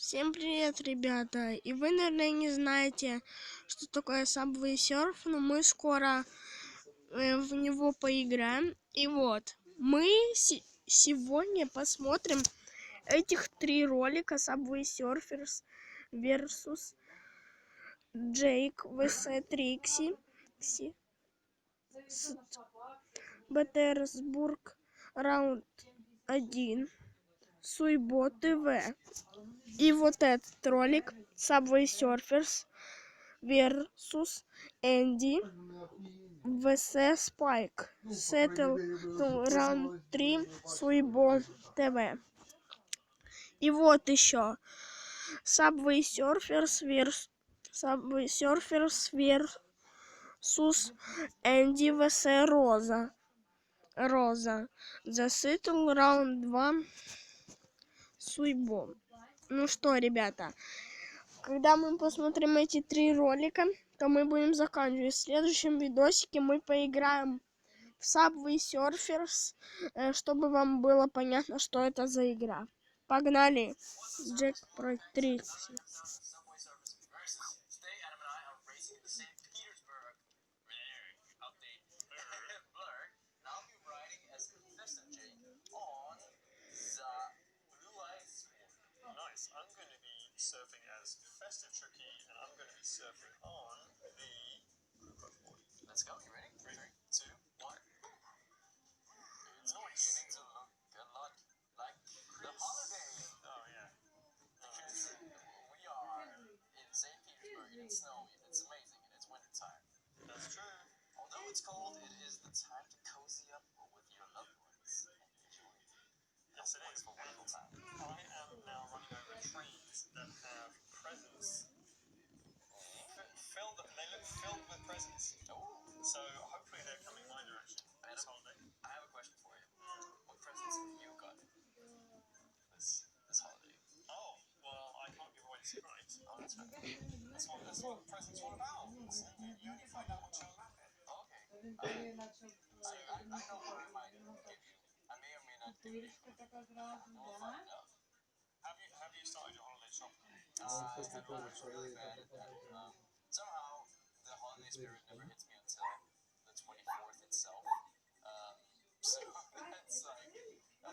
Всем привет, ребята! И вы, наверное, не знаете, что такое Subway Surf, но мы скоро в него поиграем. И вот, мы сегодня посмотрим этих 3 ролика: Subway Surfers versus Джейк vs Трикси, Петербург, раунд 1, SYBO TV. И вот этот ролик Subway Surfers versus Энди vs Spike. Settle раунд 3 SYBO TV. И вот еще Subway Surfers versus Энди vs Роза. The Settle раунд 2 SYBO. Ну что, ребята, когда мы посмотрим эти 3 ролика, то мы будем заканчивать. В следующем видосике мы поиграем в Subway Surfers, чтобы вам было понятно, что это за игра. Погнали! Джек против Трикси. I'm going to be surfing as Festive Tricky, and I'm going to be surfing on the board. Let's go. You ready? 3, 2, 1. It's beginning to look a lot like the holiday. Oh, yeah. Because we are in St. Petersburg, and it's snowy, and it's amazing, and it's winter time. That's true. Although it's cold, it is the time to cozy up with your loved ones and enjoy. Yes, it is. Wonderful time. I am now running over trees that have presents. They look filled with presents. So hopefully they're coming my direction this holiday. I have a question for you. What presents have you got this holiday? Oh, well, I can't give away the secret. Oh, that's right. That's what the presents are all about. You only find out once you're around it. Okay. I know what I might give you. I may or may not give you. We'll find out. Have you started your holiday shopping? Really bad at that. Somehow the holiday spirit never hits me until the 24th itself. So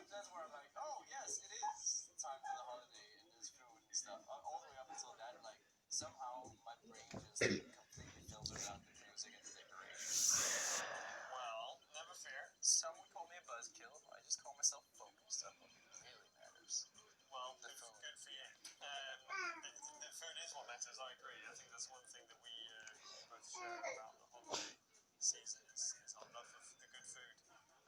that's where I'm like, oh yes, it is time for the holiday and there's food and stuff. All the way up until that, like somehow my brain just completely filters out the music and the decorations. Well, never fear. Some would call me a buzzkill. I just call myself focused on what really matters. Well, good for you. The food is what matters. I agree. I think that's one thing that we both share about the holiday season is our love of the good food.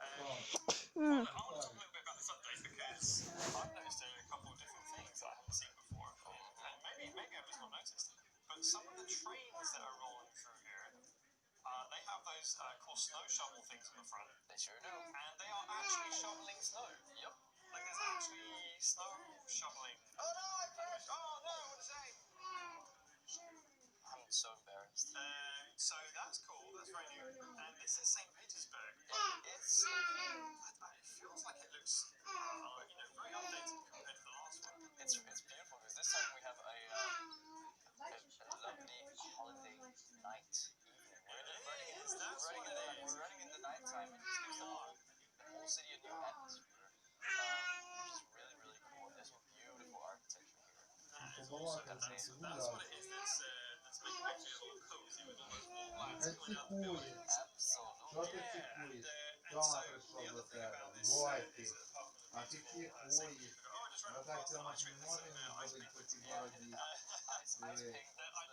I want to talk a little bit about this update because I've noticed a couple of different things that I haven't seen before, and maybe I've just not noticed. But some of the trains that are rolling through here, they have those cool snow shovel things on the front. They sure do. And they are actually shoveling snow. Yep. Like there's actually snow shoveling. Oh no, I crashed! Oh no, what a shame! I'm so embarrassed. So that's cool. That's very new. And this is St. Petersburg. It feels like it looks, very updated compared to the last one. It's beautiful because this time we have a lovely holiday night. We're running in the nighttime, and it gives the whole city a new atmosphere, which is really, really cool. There's some beautiful architecture here. That's what it is. That's making me feel all cozy with all those wall lights coming out the building. Absolutely. Yeah, and so the other thing about this is that apart from the beautiful St. Petersburg, I just ran past the ice rink. There's some ice pink. I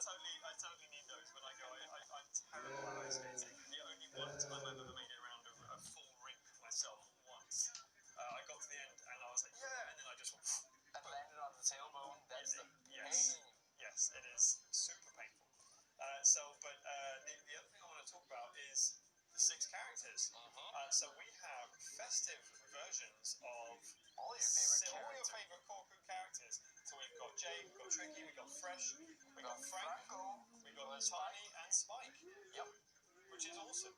totally need those when I go. I'm terrible at ice skating. The only one time I've ever made it around a full rink myself once. I got to the end and I was like, yeah, and then I just went and landed on the tailbone. That's the pain. Yes, it is super painful. But the other thing I want to talk about is the 6 characters. So we have festive versions of all your favorite core crew characters. So we've got Jay, we've got Tricky, we've got Fresh, we've got Franco, we've got Tiny and Spike. Yep. Which is awesome.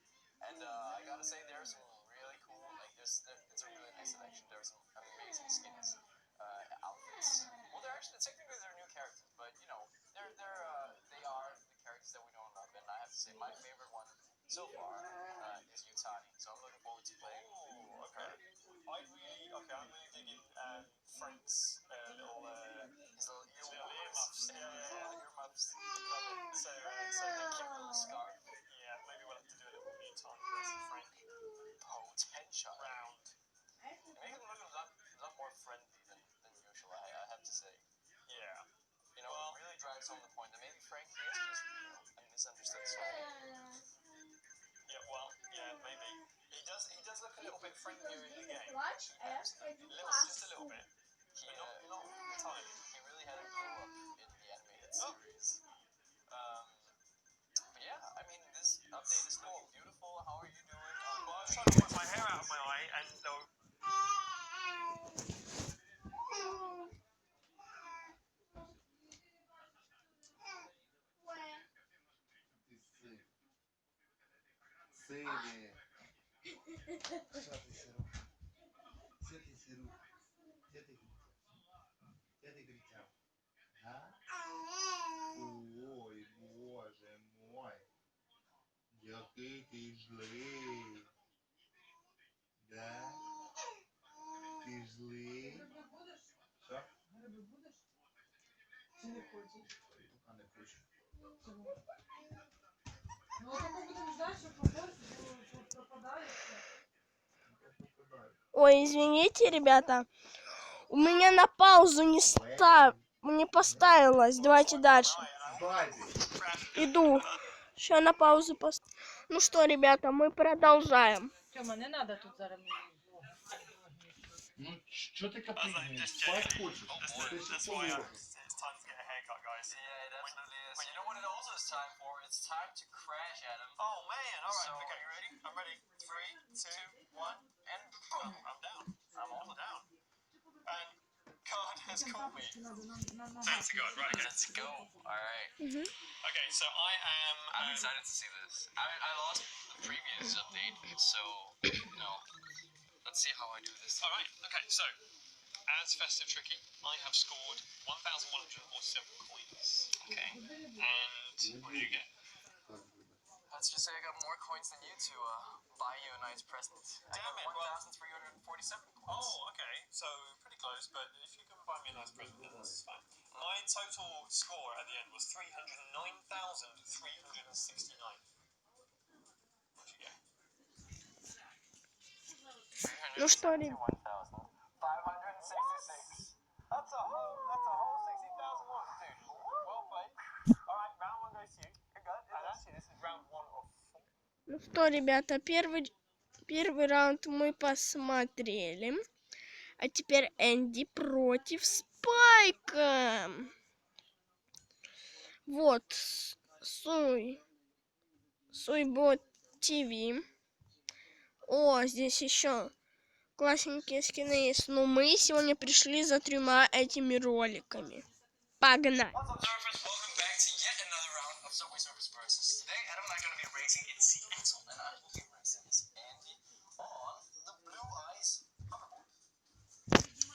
And I gotta say, there's some really cool, it's a really nice selection. There's some amazing skins, outfits. Well, technically friend here in the game. Just a little bit. Not entirely. He really had to grow up in the animated series. But yeah, I mean, this update is looking beautiful. How are you doing? Well, I was trying to whip my hair out of my eye, and Сиди. Що ти сиру? Що ти сиру? Де ти кричав? Де ти кричав? А? Ой, боже мой. Який ти злий. Да? Ти злий? Що? Гриби будеш? Чи не хочеш? А не хочу. Чому? Ну, а поки будемо ждати, що пропадає все. Ой, извините, ребята. У меня на паузу не поставилось. Давайте дальше. Иду. Сейчас на паузу поставлю. Ну что, ребята, мы продолжаем. Тьома, не треба тут зараз. Ну, що ти капризний? Спать хочеш? Ти ще полежиш. it's time to get a haircut, guys. Yeah, it definitely is. But you know what it also is time for? It's time to crash, Adam. Oh man! All right. So, okay, you ready? I'm ready. 3, 2, 1, and boom! I'm down. I'm all down. And God has caught me. Time to go. Right. Okay. Let's go. All right. Okay, so I'm excited to see this. I lost the previous update, so let's see how I do this. All right. Okay, so as Festive Tricky, I have scored 1,147 coins. Okay. And what did you get? Let's just say I got more coins than you to buy you a nice present. Damn it! 1,347 coins. Oh, okay. So pretty close, but if you can buy me a nice present, then that's fine. My total score at the end was 309,369. What'd you get? Ну что, ребята. 566. That's a whole 60,000 won, dude. Well played. All right, round one goes to you. You're good. And actually, this is round 1 of 4. Ну что, ребята, первый раунд мы посмотрели. А теперь Энди против Спайка. Вот. SYBO TV. О, здесь еще классненькие скины есть. Но мы сегодня пришли за 3 этими роликами. Погнали! Welcome back to yet another round of Subway Surfers versus. Today, Adam and I are going to be racing in Seattle, and I will be racing as Andy on the Blue Eyes hoverboard.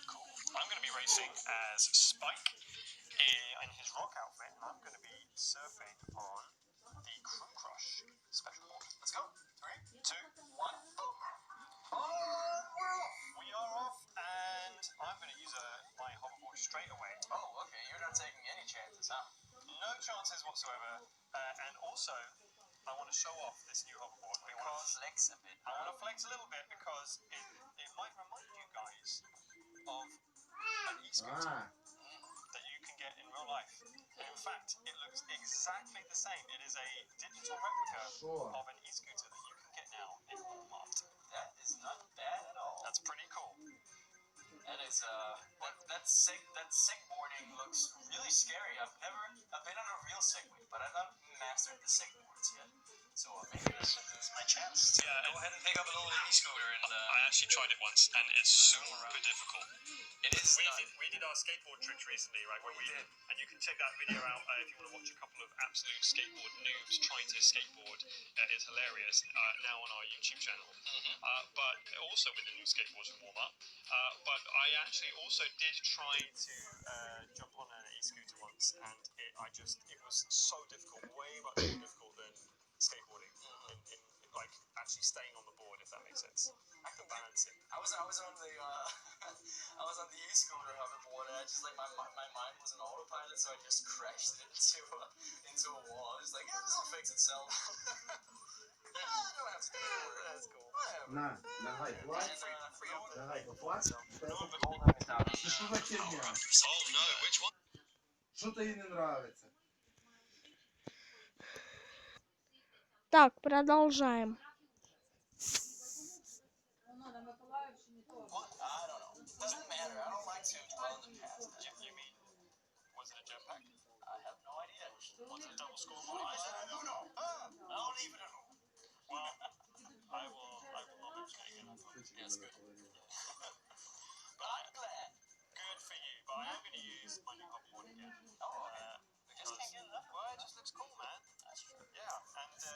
Cool. I'm going to be racing as Spike in his rock outfit, and I'm going to be surfing on the Crew Crush special board. Let's go. 3, 2, 1, boom! Oh, we're off! We are off, and I'm going to use my hoverboard straight away. Oh, okay. You're not taking any chances, huh? No chances whatsoever. And also, I want to show off this new hoverboard because flex a bit. I want to flex a little bit because it might remind you guys of an e-scooter that you can get in real life. And in fact, it looks exactly the same. It is a digital replica of an e-scooter that you can get now in Walmart. That is not bad at all. That's pretty cool. That is that segboarding looks really scary. I've been on a real Segway, but I've not mastered the segboards yet. So maybe this is my chance. Yeah, go ahead and pick up a little e-scooter. And I actually tried it once, and it's super difficult. It is. We did our skateboard tricks recently, right? Where we did, and you can check that video out if you want to watch a couple of absolute skateboard noobs trying to skateboard. It's hilarious. Now on our YouTube channel. But also with the new skateboards from Walmart. But I actually also did try to jump on an e-scooter once, and it was so difficult, way much more difficult than skateboarding in like actually staying on the board, if that makes sense. The balancing. I was on the I was on the e-scooter hoverboard, and I just like my mind was an autopilot, so I just crashed it into a wall. I was like, yeah, this will fix itself. I don't have to do it. That's cool. На, давай, плачь. Давай, поплачь. Ти що за херня? Oh no, which one? Що тобі не нравиться? Так, продолжаем. Doesn't matter. I don't like to dwell in the past. You mean, was it a jetpack? I have no idea. Was it a double scoreboard? I don't know. I'll leave it at home. Well, I will not mention it again. Yes, good. But I'm glad. good for you. But I am going to use my new hoverboard again. Oh, we just can't get enough. Well, it just looks cool, man. That's true. Yeah, and the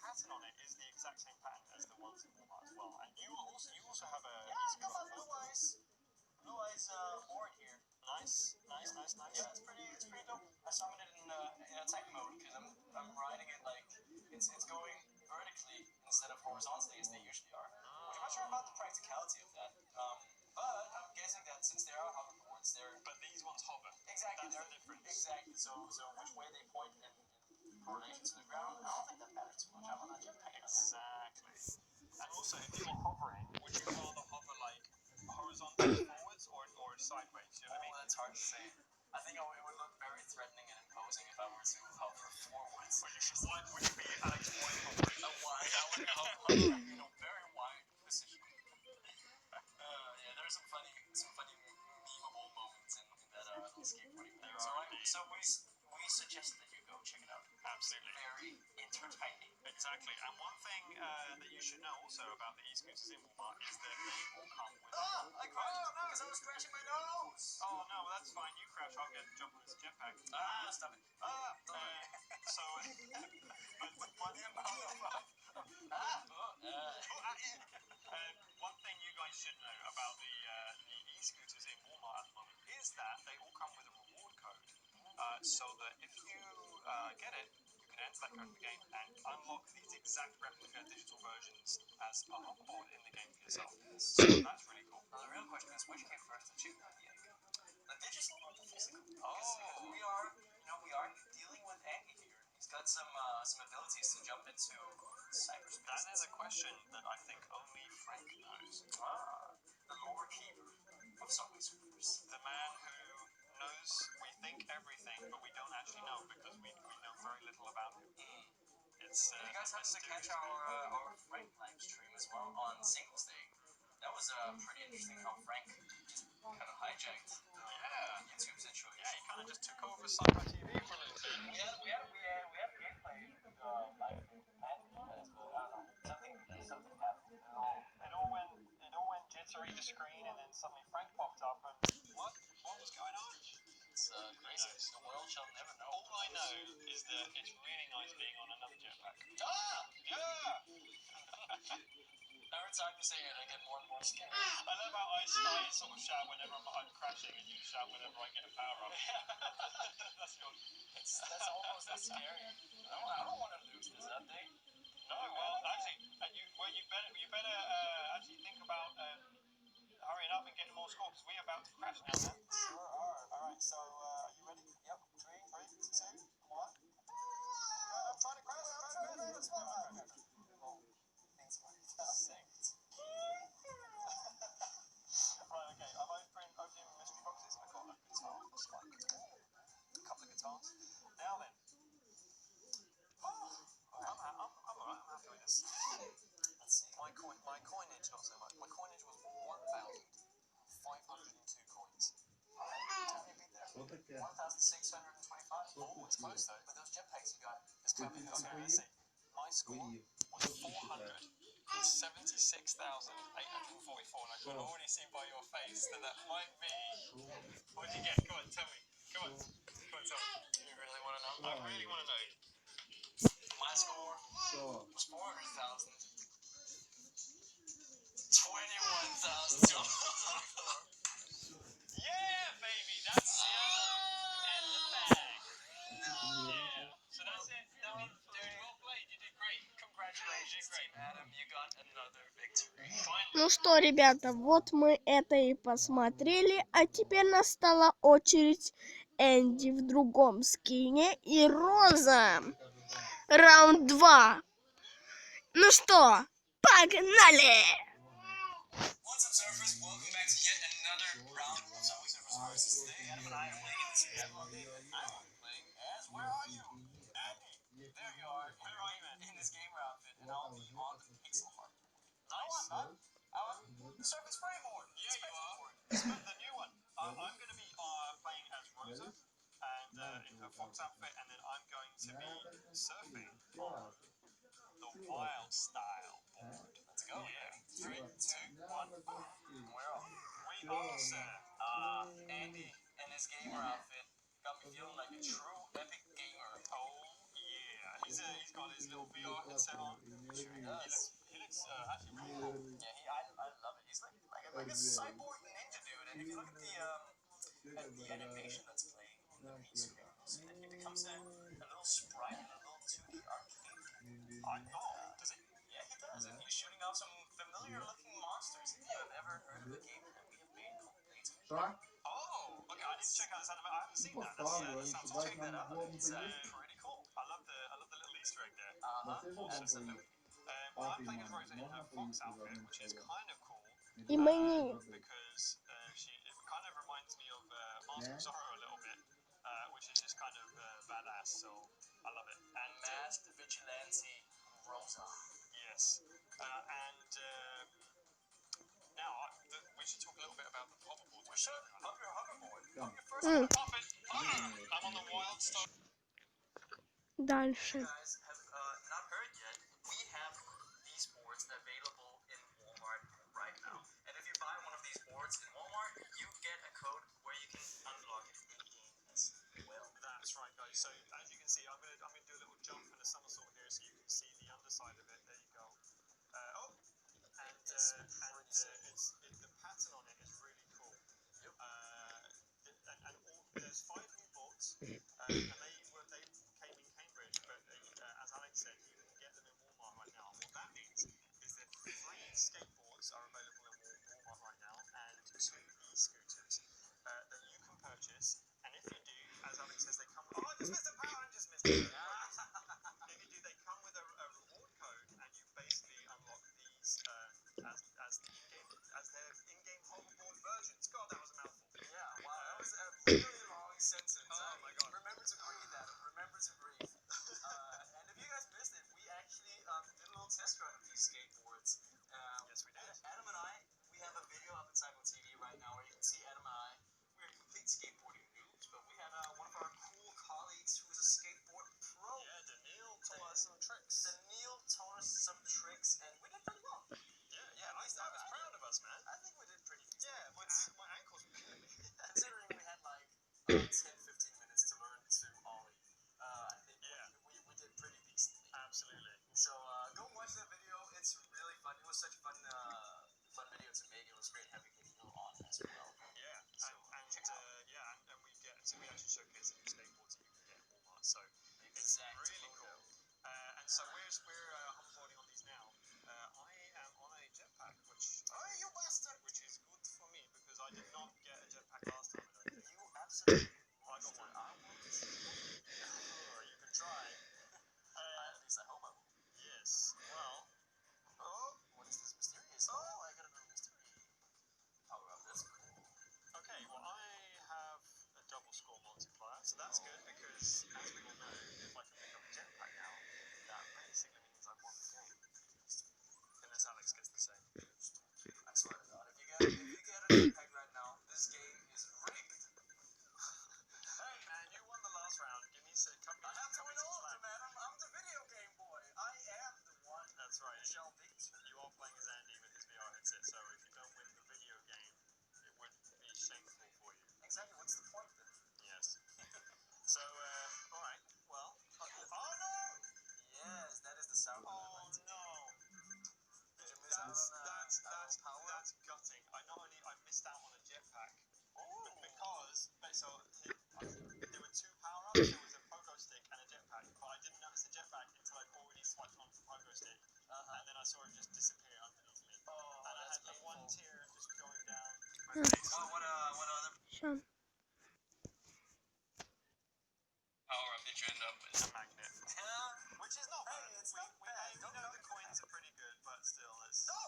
pattern on it is the exact same pattern as the ones in Walmart as well. And you also have a Yeah, I got my blue eyes board here. nice. Yeah, it's pretty dope. I summoned it in attack mode because I'm riding it like it's going vertically instead of horizontally as they usually are. Which I'm not sure about the practicality of that. But I'm guessing that since there are hoverboards, But these ones hover. exactly That's they're the difference. exactly. So which way they point in correlation to the ground, I don't think that matters too much. I'm on a jetpack. Exactly. And also, if you were hovering, would you rather hover like horizontally forwards or sideways? You know what I mean? That's hard to say. I think it would look very threatening and imposing if I were to hover forwards. Would you be Alex White hovering? Wide. I would hover in a very wide position. Yeah, there's some funny memeable moments in that skateboarding video. So we suggest that you go check it out. Absolutely. Very entertaining. Exactly. And one thing that you should know also about the e-scooters in Walmart is that they all come with... I crashed because I was scratching my nose. Oh, no, well, that's fine. You crash, I'll jump on this jetpack. Stop it. So, but one thing you guys should know about the e-scooters in Walmart at the moment is that they all come with a reward code. So that if you get it, you can enter that code in the game and unlock these exact replica digital versions as a hoverboard in the game for yourself. So that's really cool. Now the real question is, which came first, the chicken or the egg? The digital or the physical? Oh. We are dealing with Andy here. He's got some abilities to jump into cyberspace. That is a question that I think only Frank knows. The lore keeper of Subway Surfers. The man who knows we think everything, but we don't actually know because we know very little about him. It's You guys have to catch our Frank live stream as well on Singles Day. That was pretty interesting how Frank just kind of hijacked YouTube situation. Yeah, he kind of just took over SYBO TV for a little bit. We had a gameplay live stream planned for you guys, but I don't know. Something happened. It all went jittery the screen, and then suddenly Frank popped up, and what was going on? It's crazy. The world shall never know. All I know is that it's really nice being on another jetpack. Yeah! Every time you say it, I get more and more scared. I love how I sort of shout whenever I'm crashing, and you shout whenever I get a power up. That's almost as scary. I don't want to lose this update. No, well, actually, you better actually think about hurrying up and getting more score because we're about to crash now, man. Sure are. Alright, so are you ready? Yep. 3, 2, 1. I'm trying to crash. Right, okay, I'm opening mystery boxes. I got a guitar, a couple of guitars. Now then, I'm alright, I'm happy with this. Let's see. My coinage, not so much. My coinage was 1,502 coins. Tell me a beat there. Что такое? 1,625. Oh, it's close though. But those jetpacks you got. It's coming. Okay, let's see. My score was 476,844, and I can already see by your face that might be. What did you get? Go on, tell me. Come on, tell me. You really want to know? I really want to know. My score Что? was 400,000. 21,000. Yeah, baby, that's it. In the bag. Yeah. So that's it. Dude, well played. You did great. Congratulations, Team Adam. You got another victory. Ну что, ребята, вот мы это и посмотрели, а теперь настала очередь Энди в другом скине и Роза. Раунд 2. Ну что, погнали! What's up, surfers? Welcome back to yet another round of Subway Surfers Versus. Today, Adam and I are playing in this game. I'm playing as, where are you? Andy. There you are. Where are you, man? In this gamer outfit, and I'll be on the pixel heart. No, I'm not. I'm the surface spray board. Yeah, you are. the new one. I'm going to be playing as Rosa and in her fox outfit, and then I'm going to be surfing on the wild style board. Let's go. Yeah. 3, 2, 1. We're off. We are, sir. Andy and his gamer outfit got me feeling like a true epic gamer. Oh yeah, he's got his little VR headset on. He looks actually really cool. Yeah, I love it. He's like a cyborg ninja dude, and if you look at the animation that's playing on the main screen, he becomes a little sprite in a little 2D arcade. I know. Does it? Yeah, he does, and he's shooting off some familiar-looking monsters. If you have ever heard of a game that we have made called Beta. Oh, okay. I need to check out this anime. I haven't seen that. That sounds awesome. Check that out. It's pretty cool. I love the little Easter egg there. Absolutely. Well, I'm playing as Rosa in her fox outfit, which is kind of cool І мені. because it kind of reminds me of Mask of Zorro a little bit, which is just kind of badass. So I love it. And Masked vigilante Rosa. yes, and now we should talk a little bit about the hoverboard. We should hug your hoverboard. Hug your first Pop it. I'm on the wild style. Дальше. You guys have not heard yet, we have these boards available in Walmart right now. And if you buy one of these boards in Walmart, you get a code where you can unlock it in-game as well. That's right, guys. So as you can see, I'm gonna do a little jump and a somersault here, so you can see the underside of it. There you go. And the pattern on it is really cool. Yep. And there's 5 new boards, and they came in Cambridge, but as Alex said, you can get them in Walmart right now. And what that means is that 3 skateboards are available in Walmart right now, and 2 e-scooters that you can purchase. And if you do, as Alex says, they come. Oh, I just missed the power! I just missed it. If you do, they come with a reward code, and you basically unlock these as their in-game hoverboard versions. God, that was a mouthful. Yeah, wow, that was a really long sentence. Oh my god. Remember to breathe that. Remember to breathe. And if you guys missed it, we actually did a little test run of these skateboards. Yes, we did. Adam and I, we have a video up on SYBO TV right now where you can see Adam and I. We're complete skateboarding noobs, but we had one of our cool colleagues who is a skateboard pro. Yeah, Daniil taught us some tricks. Daniil taught us some tricks, and we did pretty well. Yeah, I was proud of us, man. I think we did pretty decent. Yeah, my ankles were killing me. Considering we had like 10-15 minutes to learn to ollie, I think we did pretty decently. Absolutely. So go watch that video. It's really fun. It was such a fun video to make. It was great having Daniil on as well. Yeah, So, and we actually showcase the new skateboards that you can get at Walmart. So it's really cool. And so we're hoverboarding on these now. I am on a jetpack, which you bastard! which is good for me because I did not get a jetpack last time. I don't think. You absolutely. I got one. I want to see. Oh, you can try. At least I hope I will. Yes. Well. Oh, what is this mysterious? Oh, I got a little mystery. Power up. That's cool. Okay. Well, I have a double score multiplier, so that's good because, as we all know, if I can pick up a jetpack now, that basically means I've won the game. Unless Alex gets the same. I swear to God, if you get a jetpack right now, this game is rigged. Hey man, you won the last round. Give me some. I have to win all of them, man. I'm the video game boy. I am the one. That's right. Shall beat. You are playing as Andy with his VR headset, so if you don't win the video game, it would be shameful for you. Exactly. What's the point then? Yes. So, all right. Well. Oh no! Yes, that is the sound. Oh no! Did you miss out on power? That's gutting. I missed out on a jetpack. Because there were 2 power-ups. There was a pogo stick and a jetpack, but I didn't notice the jetpack until I'd already swiped on the pogo stick, and then I saw it just disappear underneath me. Oh, And I that's had the one painful. tear just going down my face. What other Що? power-up did you end up with? A magnet. Which is not bad. Hey, it's not bad. We know the coins are pretty good, but still, it's... No!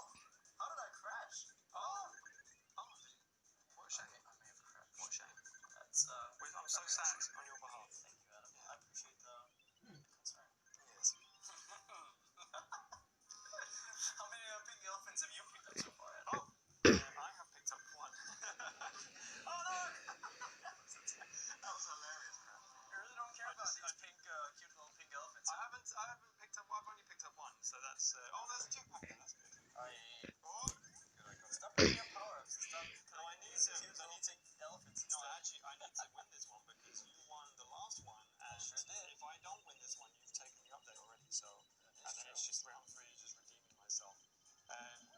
How did I crash? What a shame. I may have crashed. What a shame. That's I'm so sad on your behalf. Thank you, Adam. I appreciate the concern. Yes. How many pink elephants have you picked up so far, Adam? I have picked up 1. it's just round 3, just redeeming myself. Alright.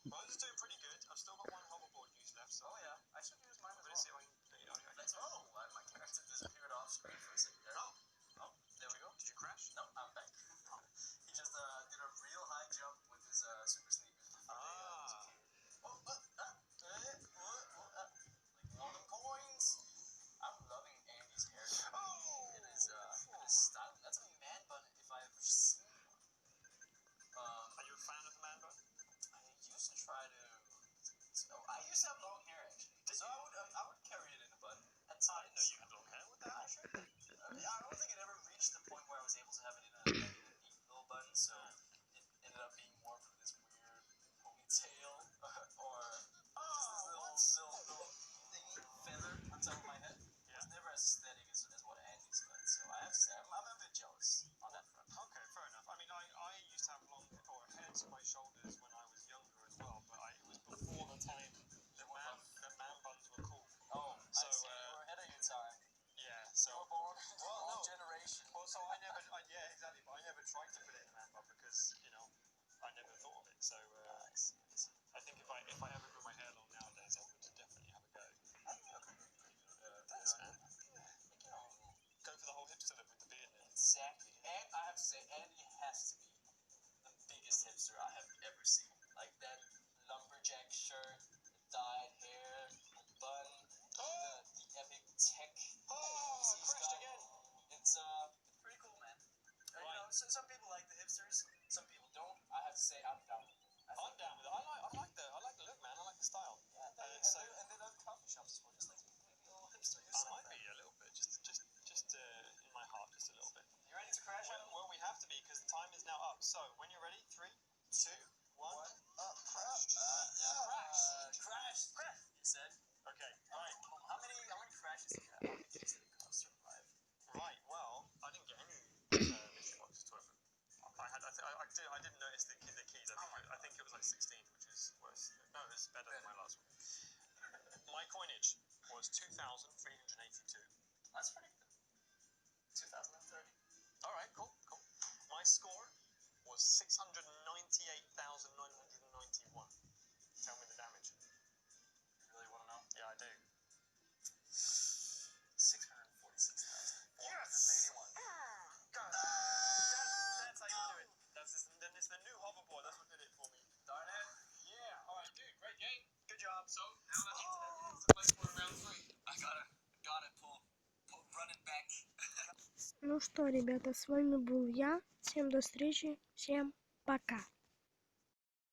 Well, this is doing pretty good. I've still got 1 hoverboard use left, so. Oh yeah, I should use mine as Let's see well. if I can. My character disappeared off screen for a second there. Oh, there we go. Did you crash? No, I'm back. He just did a real high jump with his super sneak. Like one of coins. I'm loving Andy's haircut. It is styling. That's a man bun if I ever seen one. Are you a fan of the man bun? I used to try to. I used to have long hair actually, so I would carry it in a bun at times. I didn't know you had long hair. What the hell? I don't think it ever reached the point where I was able to have it in a neat little bun, so it ended up being more for this weird ponytail or just this little thingy feather on top of my head. It was never as aesthetic as what Andy's got, so I have to say I'm a bit jealous on that front. Okay, fair enough. I mean, I used to have long or hair to my shoulders when I was younger as well, but it was before the time that man buns were cool. Oh, So, I see. You were ahead of your time. Yeah, so. You were born Well, no. generation. Well, so yeah, exactly, but I never tried to put it in a man bun because, I never thought of it, so, I think if I ever grew my hair long nowadays, I would definitely have a go. Thanks, man. Go for the whole hipster look with the beard now. Exactly. And I have to say, Andy has to be the biggest hipster I have ever seen. Like that lumberjack shirt, the dyed hair, the bun, the epic tech. Oh, I crashed again. It's pretty cool, man. So some people like the hipsters, some people don't. I have to say, I'm down with it. I'm down with it. I like the look, man. I like the style. Yeah, and they love coffee shops as well, just like maybe a little hipster I yourself. might be a little bit, just in my heart, just a little bit. You ready to crash out? Well, we have to be because the time is now up. So, when you're ready, 3, 2, 1, Crash. Crash. You said. Okay, alright. How many crashes did you have? How many things did it survive? Right, well, I didn't get any mission boxes to open. I didn't notice the keys. I think it was like 16, which is worse. No, it was better than my last one. My coinage was 2,382. That's pretty good. 2030. Alright, cool. My score was 698,991. Tell me the damage. You really want to know? Yeah, I do. 646,481. That's how you do it. It's the new hoverboard. That's what did it for me. Darn it. Yeah. All right, dude. Great game. Good job. So now that's the place for round 3. I gotta pull running back. Ну что, ребята, с вами был я. Всем до встречи. Всем пока.